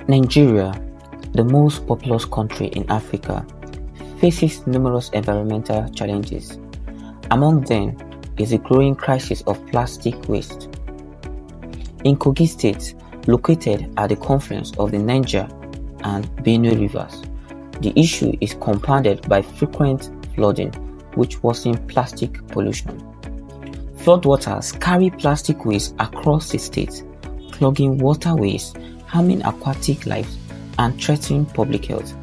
Nigeria, the most populous country in Africa, faces numerous environmental challenges. Among them is the growing crisis of plastic waste. In Kogi State, located at the confluence of the Niger and Benue rivers, the issue is compounded by frequent flooding, which worsens plastic pollution. Floodwaters carry plastic waste across the state, clogging waterways, harming aquatic life, and threatening public health.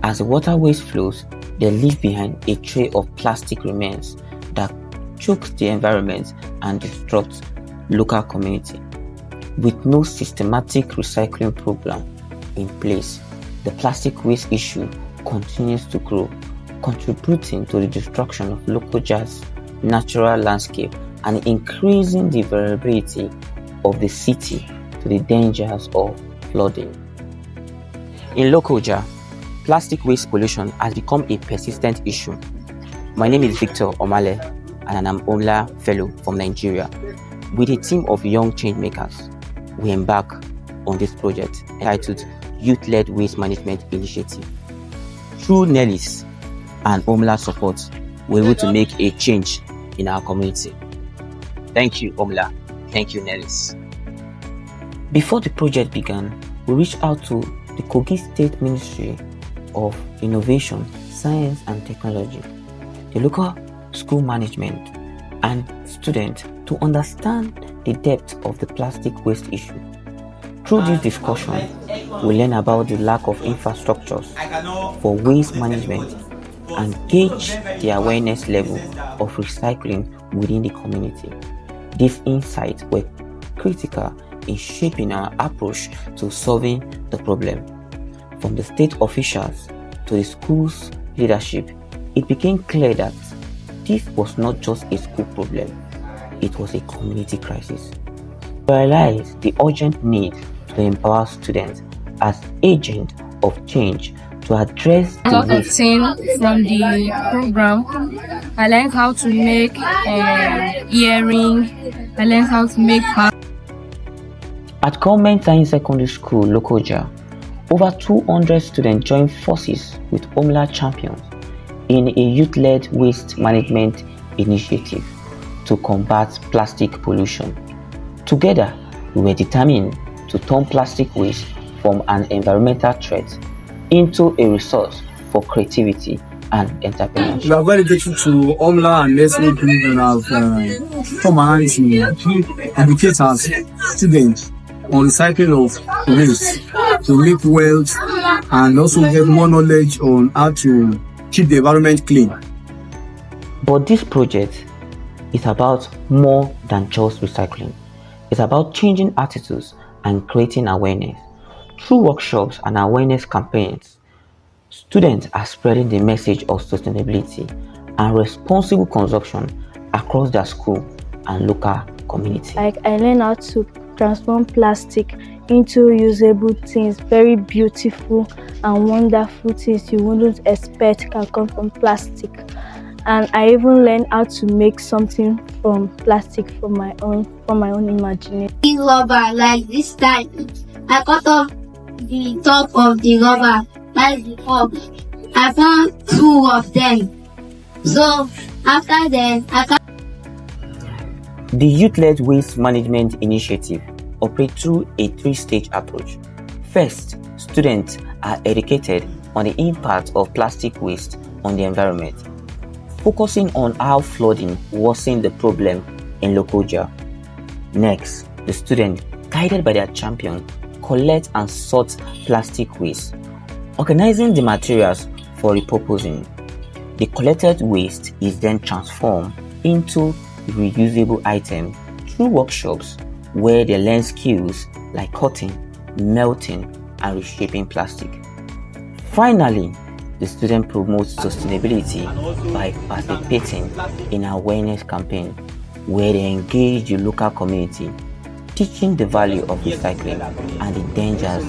As the waterways flows, they leave behind a trail of plastic remains that choke the environment and disrupt local community. With no systematic recycling program in place, the plastic waste issue continues to grow, contributing to the destruction of Lokoja's natural landscape and increasing the vulnerability of the city to the dangers of flooding. In Lokoja, plastic waste pollution has become a persistent issue. My name is Victor OMALE and I'm an OMLA fellow from Nigeria. With a team of young changemakers, we embark on this project entitled Youth-Led Waste Management Initiative. Through Nelly's and OMLA support, we're able to make a change in our community. Thank you, OMLA. Thank you, Nelly's. Before the project began, we reached out to the Kogi State Ministry of Innovation, Science and Technology, the local school management, and students to understand the depth of the plastic waste issue. Through this discussion, we learn about the lack of infrastructures for waste management and gauge the awareness level of recycling within the community. These insights were critical in shaping our approach to solving the problem. From the state officials to the school's leadership, it became clear that this was not just a school problem, it was a community crisis. We realized the urgent need to empower students as agents of change to address the lot of things from the program. I learned how to make earring. I learned how to make At Government Science Secondary School, Lokoja, over 200 students joined forces with OMLA champions in a youth-led waste management initiative to combat plastic pollution. Together, we were determined to turn plastic waste from an environmental threat into a resource for creativity and entrepreneurship. We are very grateful to OMLA and Nestle Group and have come around to educate our students on recycling of waste to make wealth and also get more knowledge on how to keep the environment clean. But this project is about more than just recycling. It's about changing attitudes and creating awareness. Through workshops and awareness campaigns, students are spreading the message of sustainability and responsible consumption across their school and local community. I learned how to transform plastic into usable things, very beautiful and wonderful things you wouldn't expect can come from plastic. And I even learned how to make something from plastic from my own imagination. The rubber, like this time, I cut off the top of the rubber, that's the top. I found 2 of them. So after then, The Youth-Led Waste Management Initiative operates through a 3-stage approach. First, students are educated on the impact of plastic waste on the environment, focusing on how flooding worsens the problem in Lokoja. Next, the students, guided by their champion, collect and sort plastic waste, organizing the materials for repurposing. The collected waste is then transformed into reusable items through workshops where they learn skills like cutting, melting, and reshaping plastic. Finally, the student promotes sustainability by participating in an awareness campaign where they engage the local community, teaching the value of recycling and the dangers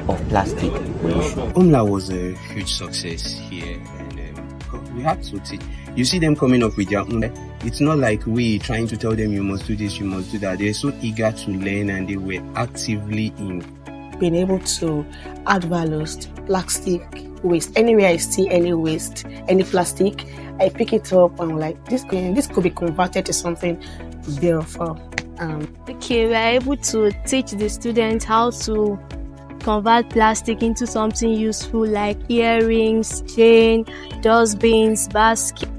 of plastic pollution. OMLA was a huge success here, and we had to teach. You see them coming up with their own. It's not like we trying to tell them you must do this, you must do that. They're so eager to learn and they were actively been able to add values to plastic waste. Anywhere I see any waste, any plastic, I pick it up and I'm like, this could be converted to something beautiful. Okay, we are able to teach the students how to convert plastic into something useful like earrings, chain, dustbins, baskets.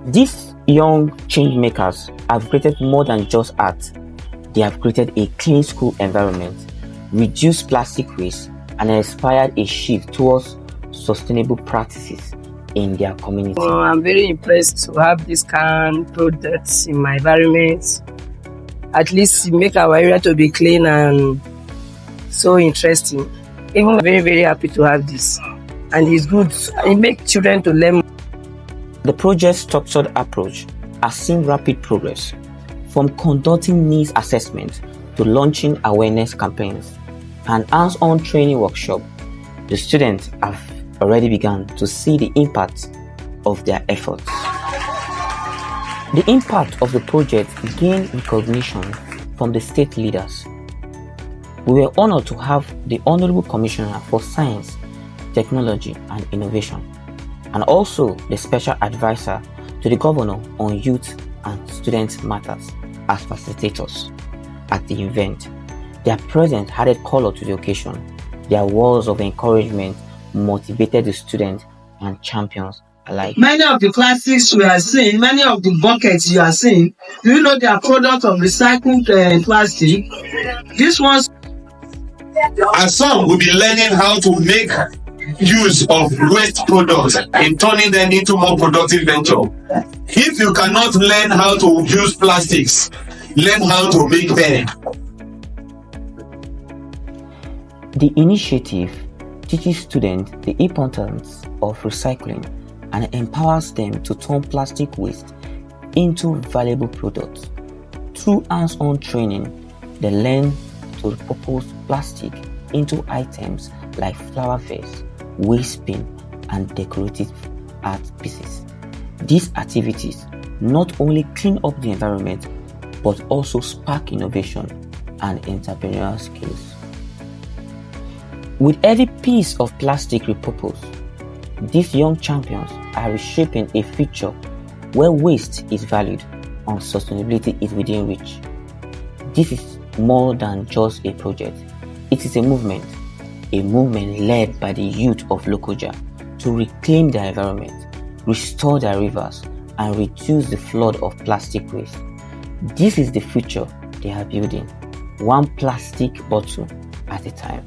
These young change makers have created more than just art. They have created a clean school environment, reduced plastic waste, and inspired a shift towards sustainable practices in their community. I'm very impressed to have this kind of products in my environment. At least make our area to be clean and so interesting. Even I'm very, very happy to have this. And it's good. It makes children to learn. The project's structured approach has seen rapid progress, from conducting needs assessment to launching awareness campaigns and hands-on training workshop. The students have already begun to see the impact of their efforts. The impact of the project gained recognition from the state leaders. We were honored to have the Honorable Commissioner for Science, Technology and Innovation, and also the Special Advisor to the Governor on Youth and Student Matters as facilitators at the event. Their presence added color to the occasion. Their words of encouragement motivated the students and champions alike. Many of the plastics we are seeing, many of the buckets you are seeing, do you know they are products of recycled plastic? This one's. And some will be learning how to make use of waste products and turning them into more productive venture. If you cannot learn how to use plastics, learn how to make them. The initiative teaches students the importance of recycling and empowers them to turn plastic waste into valuable products. Through hands-on training, they learn to repurpose plastic into items like flower vase, waste bin, and decorative art pieces. These activities not only clean up the environment but also spark innovation and entrepreneurial skills. With every piece of plastic repurposed, these young champions are reshaping a future where waste is valued and sustainability is within reach. This is more than just a project. It is a movement led by the youth of Lokoja to reclaim their environment, restore their rivers, and reduce the flood of plastic waste. This is the future they are building, one plastic bottle at a time.